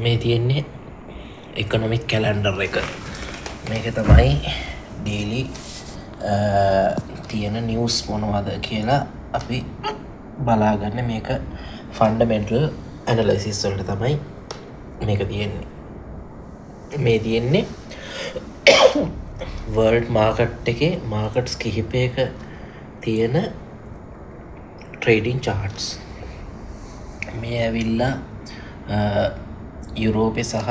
මේ තියෙන්නේ එකොනොමික් කැලන්ඩර් එක. මේක තමයි ඩේලි තියෙන නිවස් මොනවද කියලා අපි බලාගන්න. මේක ෆන්ඩමෙන්ටල් ඇනලයිසිස් වලට තමයි මේක තියෙන්නේ. මේ තියෙන්නේ වර්ල්ඩ් මාකට් එකේ මාකට්ස් කිහිපයක තියෙන ට්‍රේඩින් චාර්ට්ස්. මේ ඇවිල්ලා යුරෝපය සහ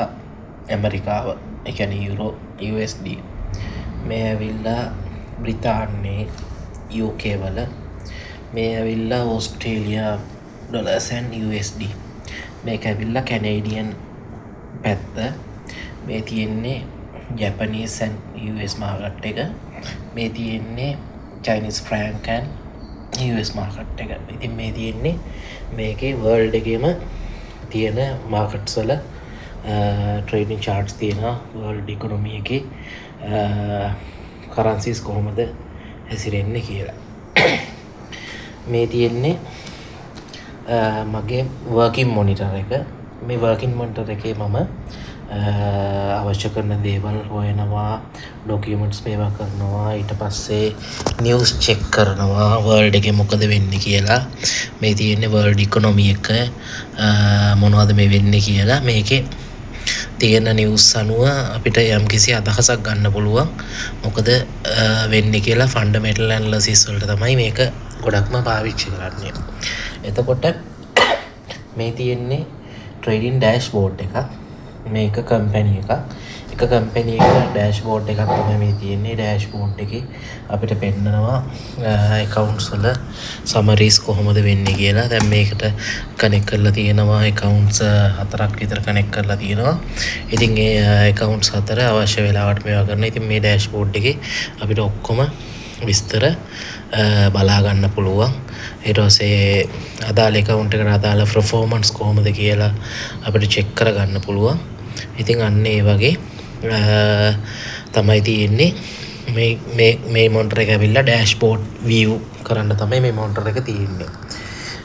ඇමරිකාව, එකන USD. මේ ඇවිල්ලා බ්‍රිතාන්නේ UK වල. මේ ඇවිල්ලා ඕස්ට්‍රේලියා ඩොලර්සන් USD. මේක ඇවිල්ලා කැනේඩියන් පැත්ත. මේ තියෙන්නේ ජැපනීසන් US මාකට් එක. මේ තියෙන්නේ චයිනිස් ෆ්‍රෑන්කන් US මාකට් එක. ඉතින් මේ තියෙන්නේ මේකේ වර්ල්ඩ් එකේම තියෙන මාකට්ස් වල ට්‍රේඩින් චාර්ට්ස් තියෙනවා. වර්ල්ඩ් ඉකොනොමි එකේ කරන්සිස් කොහොමද හැසිරෙන්නේ කියලා. මේ තියෙන්නේ මගේ වර්කින් මොනිටර් එක. මේ වර්කින් මොනිටර් එකේ මම අවශ්‍ය කරන දේවල් හොයනවා, ඩොකියුමන්ට්ස් මේවා කරනවා, ඊට පස්සේ නිවුස් චෙක් කරනවා වර්ල්ඩ් එකේ මොකද වෙන්නේ කියලා. මේ තියෙන්නේ වර්ල්ඩ් ඉකොනොමි එක මොනවද මේ වෙන්නේ කියලා. මේකේ තියෙන නිවුස් අනුව අපිට යම්කිසි අදහසක් ගන්න පුළුවන් මොකද වෙන්නේ කියලා. ෆන්ඩමෙන්ටල් ඇනලිසිස් වලට තමයි මේක ගොඩක්ම පාවිච්චි කරන්නේ. එතකොට මේ තියෙන්නේ ට්‍රේඩින් ඩෑෂ්බෝඩ් එකක්. මේක කම්පැනි එකක්. එක කම්පැනි එක ඩෑෂ්බෝඩ් එකක් තමයි මේ තියෙන්නේ. ඩෑෂ්බෝඩ් එකේ අපිට පෙන්නනවා ඇකවුන්ට්ස් වල සමරීස් කොහොමද වෙන්නේ කියලා. දැන් මේකට කනෙක්ට් කරලා තියෙනවා ඇකවුන්ට්ස් 4ක් විතර කනෙක්ට් කරලා තියෙනවා. ඉතින් ඒ ඇකවුන්ට්ස් 4 අවශ්‍ය වෙලාවට මේවා කරනවා. ඉතින් මේ ඩෑෂ්බෝඩ් එකේ අපිට ඔක්කොම විස්තර බලා ගන්න පුළුවන්. ඊට පස්සේ අදාළ account එකට අදාළ performance කොහොමද කියලා අපිට check කර ගන්න පුළුවන්. ඉතින් අන්න ඒ වගේ තමයි තියෙන්නේ. මේ monitor එක ඇවිල්ලා dashboard view කරන්න තමයි මේ monitor එක තියෙන්නේ.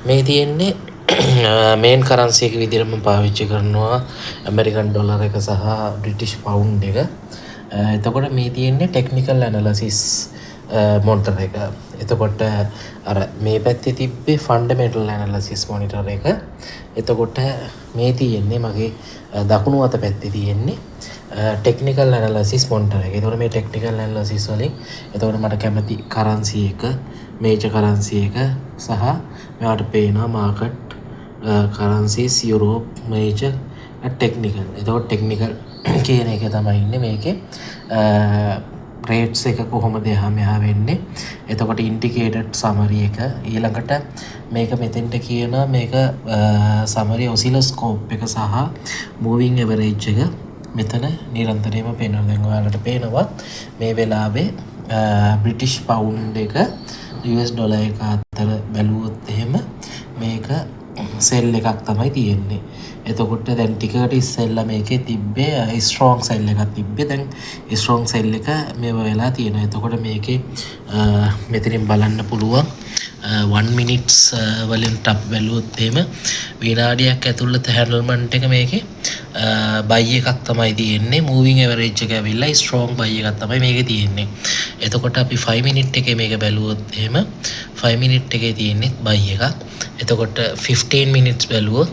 මේ තියෙන්නේ main currency එක විදිහට මම පාවිච්චි කරනවා American dollar එක සහ British pound එක. එතකොට මේ තියෙන්නේ technical analysis monitor එක. එතකොට අර මේ පැත්තේ තිබ්බේ ෆන්ඩමෙන්ටල් ඇනලිසිස් මොනිටර් එක. එතකොට මේ තියෙන්නේ මගේ දකුණු අත පැත්තේ තියෙන්නේ ටෙක්නිකල් ඇනලිසිස් මොනිටර් එක. එතකොට මේ ටෙක්නිකල් ඇනලිසිස් වලින් එතකොට මට කැමති කරන්සි එක, මේජර් කරන්සි එක සහ මෙයාට පේනවා market currencies Europe major technical. එතකොට ටෙක්නිකල් කියන එක තමයි ඉන්නේ මේකේ. රේට්ස් එක කොහොමද එහා මෙහා වෙන්නේ. එතකොට ඉන්ඩිකේටඩ් සමරි එක. ඊළඟට මේක මෙතෙන්ට කියන මේක සමරි ඔසිලොස්කෝප් එක සහ මූවිං එවරේජ් එක මෙතන නිරන්තරයෙන්ම පේනවා. දැන් ඔයාලට පේනවා මේ වෙලාවේ බ්‍රිටිෂ් පවුන්ඩ් එක US ඩොලර් එක අතර බැලුවොත් එහෙම මේක සෙල් එකක් තමයි තියෙන්නේ. එතකොට දැන් ටිකකට ඉස්සෙල්ලා මේකේ තිබ්බේ ස්ට්‍රෝං සෙල් එකක් තිබ්බේ. දැන් ස්ට්‍රෝං සෙල් එක මේව වෙලා තියෙනවා. එතකොට මේකේ මෙතනින් බලන්න පුළුවන් 1 minutes වලින් ටප් බැලුවොත් එහෙම විනාඩියක් ඇතුළත හැන්ඩල්මන්ට් එක මේකේ බයි එකක් තමයි තියෙන්නේ. මූවිං එවරේජ් එක ඇවිල්ලා ස්ට්‍රෝං බයි එකක් තමයි මේකේ තියෙන්නේ. එතකොට අපි 5 minute එකේ මේක බැලුවොත් එහෙම 5 minute එකේ තියෙන්නේ බයි එකක්. එතකොට 15 minutes බැලුවොත්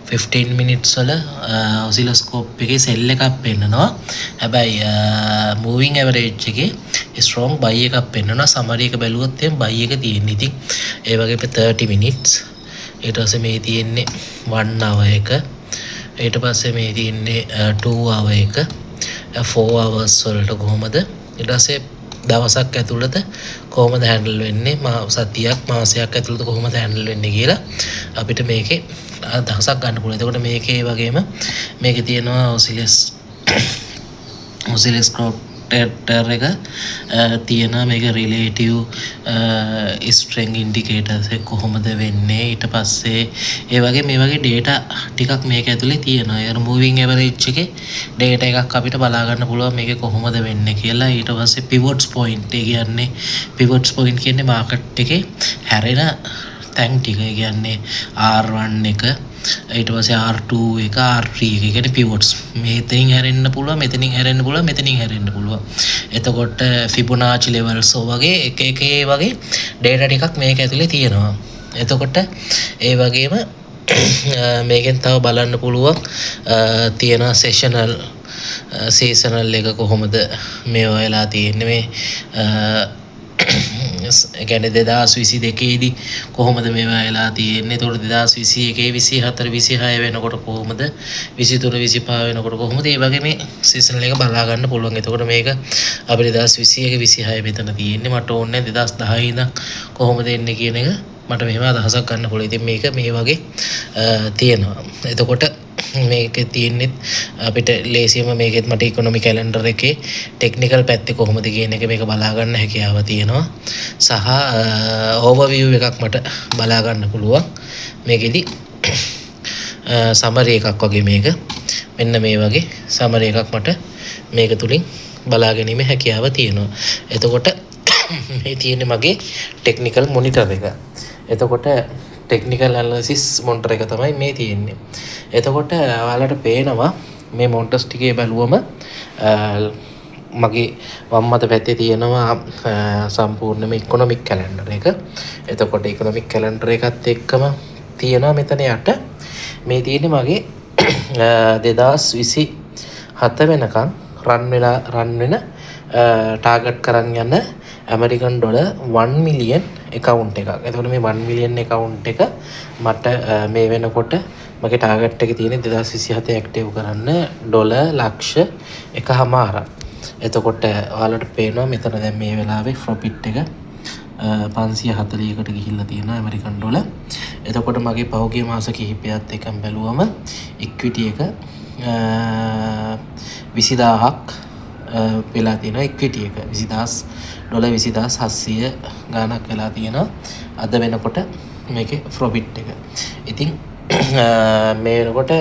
15 minutes වල ඔසිලොස්කෝප් එකේ සෙල් එකක් පෙන්නනවා. හැබැයි මූවිං එවරේජ් එකේ ස්ට්‍රෝං බයි එකක් පෙන්නනවා. සමරි එක බැලුවොත් එහෙම බයි එක තියෙන්නේ. ඉතින් ඒ වගේ 30 minutes. ඊට පස්සේ මේ තියෙන්නේ 1 hour එක. ඊට පස්සේ මේ තියෙන්නේ 2 hour එක. 4 hours වලට කොහොමද ඊට පස්සේ දවසක් ඇතුළත කොහොමද හැන්ඩල් වෙන්නේ, සතියක් මාසයක් ඇතුළත කොහොමද හැන්ඩල් වෙන්නේ කියලා අපිට මේකේ අදහසක් ගන්න පුළුවන්. එතකොට මේකේ වගේම මේකේ තියෙනවා ඔසිලොස්කෝප් එක තියෙනවා. මේක රිලේටිව් ස්ට්‍රෙන්ග් ඉන්ඩිකේටර්ස් එක කොහොමද වෙන්නේ. ඊට පස්සේ ඒ වගේ මේ වගේ ඩේටා ටිකක් මේක ඇතුලේ තියෙනවා. ඒ මූවිං එවරේජ් එකේ ඩේටා එකක් අපිට බලා ගන්න පුළුවන් මේක කොහොමද වෙන්නේ කියලා. ඊට පස්සේ පිවොට්ස් පොයින්ට් කියන්නේ මාකට් එකේ හැරෙන තැන් ටික කියන්නේ R1 එක ඊට පස්සේ R2 එක R3 එක කියන්නේ පිවොට්ස් මෙතනින් හැරෙන්න පුළුවන් මෙතනින් හැරෙන්න පුළුවන් මෙතනින් හැරෙන්න පුළුවන් එතකොට ෆිබොනාචි ලෙවල්ස් වගේ එක එක ඒ වගේ ඩේටා ටිකක් මේක ඇතුලේ තියෙනවා එතකොට ඒ වගේම මේකෙන් තව බලන්න පුළුවන් තියෙන සෙෂනල් සීසනල් එක කොහොමද මේවා වෙලා තියෙන්නේ මේ ගැන 2022 දී කොහොමද මේවා වෙලා තියෙන්නේ එතකොට 2021 24 26 වෙනකොට කොහොමද 23 25 වෙනකොට කොහොමද ඒ වගේ මේ සීසනල් එක බලා ගන්න පුළුවන් එතකොට මේක අපිට 2021 26 මෙතන තියෙන්නේ මට ඕනේ 2010 ඉඳන් කොහොමද එන්නේ කියන එක මට මෙහෙම අදහසක් ගන්න පුළුවන් ඉතින් මේක මේ වගේ තියෙනවා එතකොට මේකේ තියෙන්නේ අපිට ලේසියම මේකෙත් මට ඉකොනොමි කැලෙන්ඩර් එකේ ටෙක්නිකල් පැත්තේ කොහොමද කියන එක මේක බලා ගන්න හැකියාව තියෙනවා සහ ඕවර්විව් එකක් මට බලා ගන්න පුළුවන් මේකෙදි සමරි එකක් වගේ මේක මෙන්න මේ වගේ සමරි එකක් මට මේක තුලින් බලා ගැනීම හැකියාව තියෙනවා එතකොට මේ තියෙන්නේ මගේ ටෙක්නිකල් මොනිටර් එක එතකොට ටෙක්නිකල් ඇනලිසිස් මොනිටර් එක තමයි මේ තියෙන්නේ එතකොට ඔයාලට පේනවා මේ මොනිටර්ස් ටිකේ බැලුවම මගේ වම් මත පැත්තේ තියෙනවා සම්පූර්ණයෙන්ම ඉකොනොමික් කැලෙන්ඩර් එක එතකොට ඉකොනොමික් කැලෙන්ඩර් එකත් එක්කම තියෙනවා මෙතන යට මේ තියෙන්නේ මගේ 2027 වෙනකන් රන් වෙන ටාගට් කරන් යන ඇමරිකන් ඩොලර් 1 මිලියන් account එකක්. එතකොට මේ 1 මිලියන් account එක මට මේ වෙනකොට මගේ ටාගට් එකේ තියෙන 2027 ඇක්ටිව් කරන්න ඩොලර් ලක්ෂ 1.5. එතකොට ඔයාලට පේනවා මෙතන දැන් මේ වෙලාවේ ප්‍රොෆිට් එක 540කට ගිහිල්ලා තියෙනවා ඇමරිකන් ඩොලර්. එතකොට මගේ පහුගිය මාස කිහිපයත් එකම බැලුවම ඉක්විටි එක 20000ක් වෙලා තියෙනවා ඉක්විටි එක 20000 ඩොලර් 20700 ගාණක් වෙලා තියෙනවා අද වෙනකොට මේකේ ප්‍රොෆිට් එක. ඉතින් මේ වෙනකොට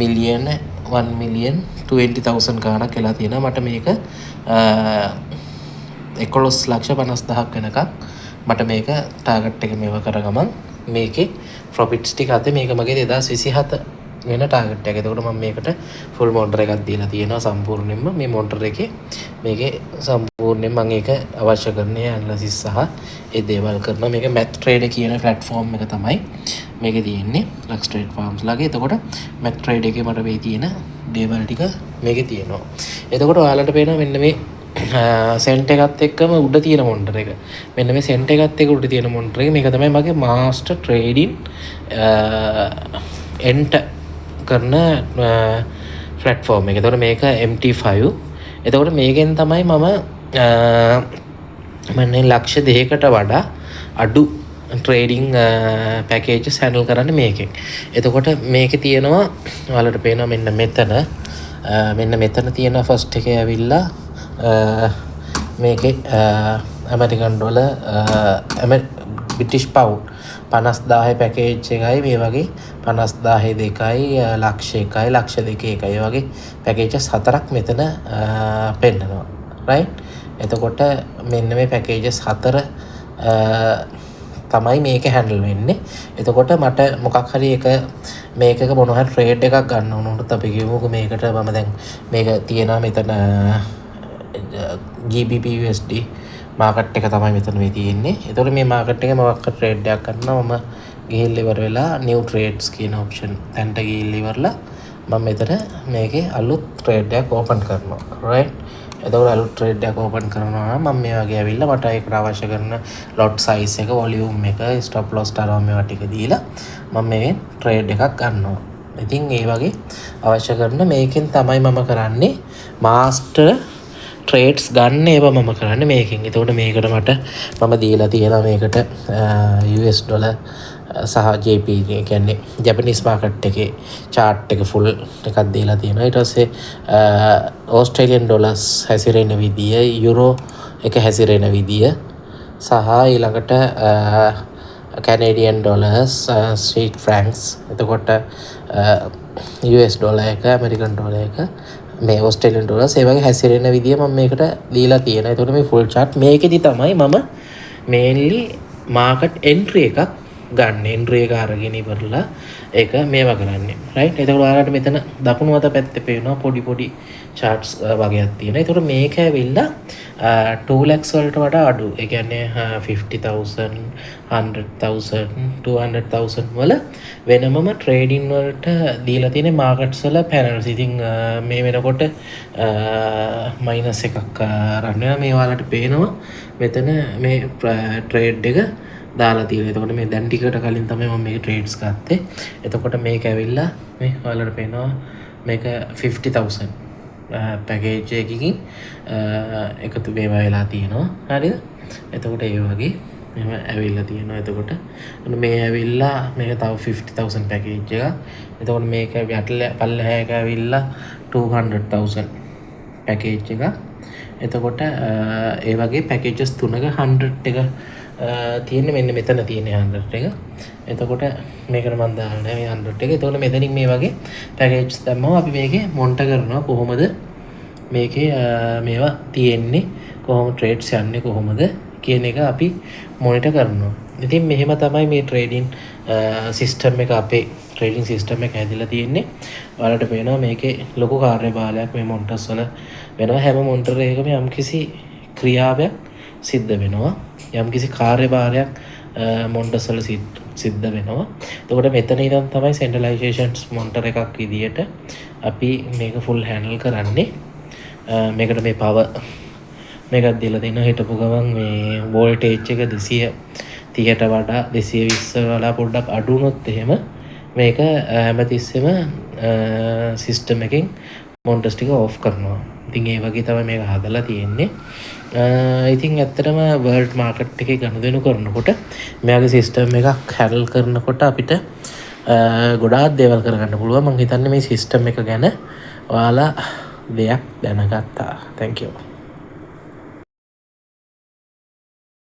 මිලියන 1 මිලියන් 20000 ගාණක් වෙලා තියෙනවා මට මේක 11,50,000ක් වෙනකම් මට මේක ටාගට් එක මේව කරගමන් මේකේ ප්‍රොෆිට්ස් ටික අතේ මේක මගේ 2027 වෙන ටාගට් එක. එතකොට මම මේකට ෆුල් මොනිටර් එකක් දීලා තියෙනවා සම්පූර්ණයෙන්ම මේ මොනිටර් එකේ මේකේ සම්පූර්ණයෙන් මම ඒක අවශ්‍ය කරන ඇනලිසිස් සහ ඒ දේවල් කරනවා. මේක මැත් ට්‍රේඩ් කියන ප්ලැට්ෆෝම් එක තමයි මේකේ තියෙන්නේ ලක්ස් ට්‍රේඩ් ෆාර්ම්ස් ලාගේ. එතකොට මැත් ට්‍රේඩ් එකේ මට මේ තියෙන දේවල් ටික මේකේ තියෙනවා. එතකොට ඔයාලට පේනවා මෙන්න මේ සෙන්ට් එකත් එක්කම උඩ තියෙන මොනිටර් එක. මෙන්න මේ සෙන්ට් එකත් එක්ක උඩ තියෙන මොනිටර් එක මේක තමයි මගේ මාස්ටර් ට්‍රේඩින් එන්ටර් කරන ප්ලැට්ෆෝම් එක. එතකොට මේක MT5. එතකොට මේකෙන් තමයි මම ලක්ෂ 2කට වඩා අඩු ට්‍රේඩින් පැකේජස් හැන්ඩල් කරන්නේ මේකෙන්. එතකොට මේකේ තියෙනවා ඔයාලට පේනවා මෙන්න මෙතන තියෙන ෆස්ට් එකේ ඇවිල්ලා මේකේ American dollar British pound 50,000 package එකයි මේ වගේ 50,000 දෙකයි ලක්ෂ 1යි ලක්ෂ 2යි වගේ පැකේජස් 4ක් මෙතන පෙන්නනවා රයිට්. එතකොට මෙන්න මේ පැකේජස් 4 තමයි මේක හැන්ඩල් වෙන්නේ. එතකොට මට මොකක් හරි එක මේකක මොනවා හරි ට්‍රේඩ් එකක් ගන්න ඕනොත් අපි කියමුකෝ මේකට මම දැන් මේක තියෙනවා මෙතන GBP USD මාකට් එක තමයි මෙතන මේ තියෙන්නේ. එතකොට මේ මාකට් එකේ මොකක් ට්‍රේඩ් එකක් කරනවා මම ගිහිල්ලා ඉවර වෙලා new trades කියන option තැනට ගිහිල්ලා ඉවරලා මම මෙතන මේකේ අලුත් ට්‍රේඩ් එකක් ඕපන් කරනවා right. එතකොට අලුත් ට්‍රේඩ් එකක් ඕපන් කරනවා නම් මම මේ වගේ ඇවිල්ලා මට ඒකට අවශ්‍ය කරන lot size එක volume එක stop loss තරම් මේවා ටික දීලා මම මේ ට්‍රේඩ් එකක් ගන්නවා. ඉතින් ඒ වගේ අවශ්‍ය කරන මේකෙන් තමයි මම කරන්නේ master ට්‍රේඩ්ස් ගන්න ඒවා මම කරන්නේ මේකෙන්. එතකොට මේකට මට මම දීලා තියෙනවා මේකට US ඩොලර් සහ JPY කියන්නේ ජැපනීස් මාකට් එකේ chart එක full එකක් දීලා තියෙනවා. ඊට පස්සේ ඕස්ට්‍රේලියන් ඩොලර්ස් හැසිරෙන විදිය, යුරෝ එක හැසිරෙන විදිය සහ ඊළඟට කැනේඩියන් ඩොලර්ස්, ස්විස් ෆ්‍රැන්ක්ස්, එතකොට US ඩොලර් එක, ඇමරිකන් ඩොලර් එක, මේ ඕස්ට්‍රේලියන් ඩොලර්ස් ඒ වගේ හැසිරෙන විදිය මම මේකට දීලා තියෙනවා. ඒතකොට මේ ෆුල් chart මේකෙදි තමයි මම මේන්ලි මාකට් එන්ට්‍රි එකක් ගන්න එන්ට්‍රි එක අරගෙන ඉවරලා ඒක මේවා කරන්නේ රයිට්. එතකොට ඔයාලට මෙතන දකුණු අත පැත්තේ පේනවා පොඩි පොඩි charts වගේක් තියෙනවා. එතකොට මේක ඇවිල්ලා 2 lakhs වලට වඩා අඩු. ඒ කියන්නේ 50,000 100,000 200,000 වල වෙනමම ට්‍රේඩින් වලට දීලා තියෙන මාකට්ස් වල පැනල්ස්. ඉතින් මේ වෙනකොට මයිනස් එකක් රන් වෙනවා. මේ ඔයාලට පේනවා මෙතන මේ ට්‍රේඩ් එක දාලා තියෙනවා. එතකොට මේ දැන් ටිකට කලින් තමයි මම මේක ට්‍රේඩ්ස් ගත්තේ. එතකොට මේක ඇවිල්ලා මේ ඔයාලට පේනවා මේක 50,000 පැකේජ් එකකින් එකතු මේවා වෙලා තියෙනවා. හරිද? එතකොට ඒ වගේ මෙහෙම ඇවිල්ලා තියෙනවා. එතකොට මේ ඇවිල්ලා මේක තව 50,000 පැකේජ් එක. එතකොට මේක පල්ලෙහා එක ඇවිල්ලා 200,000 පැකේජ් එක. එතකොට ඒ වගේ පැකේජස් තුනක 100 එක තියෙන්නේ මෙන්න මෙතන තියෙන 100 එක. එතකොට මේකට මම දාන්නේ මේ 100 එක. එතකොට මෙතනින් මේ වගේ පැකේජ්ස් දැම්මම අපි මේකේ මොනිටර් කරනවා කොහොමද මේකේ මේවා තියෙන්නේ, කොහොම ට්‍රේඩ්ස් යන්නේ කොහොමද කියන එක අපි මොනිටර් කරනවා. ඉතින් මෙහෙම තමයි මේ ට්‍රේඩින් සිස්ටම් එක අපේ ට්‍රේඩින් සිස්ටම් එක හැදිලා තියෙන්නේ. ඔයාලට පේනවා මේකේ ලොකු කාර්යභාරයක් මේ මොනිටර්ස් වල වෙනවා. හැම මොනිටර් එකකම යම්කිසි ක්‍රියාවක් සිද්ධ වෙනවා. යම්කිසි කාර්යභාරයක් මොනිටර්ස් වල සිද්ධ වෙනවා. එතකොට මෙතන ඉඳන් තමයි සෙන්ට්‍රලයිසේෂන්ස් මොනිටර් එකක් විදියට අපි මේක ෆුල් හැන්ඩල් කරන්නේ. මේකට මේ පවර් මේකත් දීලා තියෙනවා. හිටපු ගමන් මේ වෝල්ටේජ් එක 230ට වඩා 220 වඩා පොඩ්ඩක් අඩු වුණොත් එහෙම මේක හැමතිස්සෙම සිස්ටම් එකෙන් මොනිටර්ස් ටික ඕෆ් කරනවා. ඉතින් ඒ වගේ තමයි මේක හදලා තියෙන්නේ. ඉතින් ඇත්තටම වර්ල්ඩ් මාකට් එකේ ගනුදෙනු කරනකොට මෙයාගේ සිස්ටම් එකක් හැන්ඩල් කරනකොට අපිට ගොඩාක් දේවල් කරගන්න පුළුවන්. මම හිතන්නේ මේ සිස්ටම් එක ගැන ඔයාලා දෙයක් දැනගත්තා. Thank you.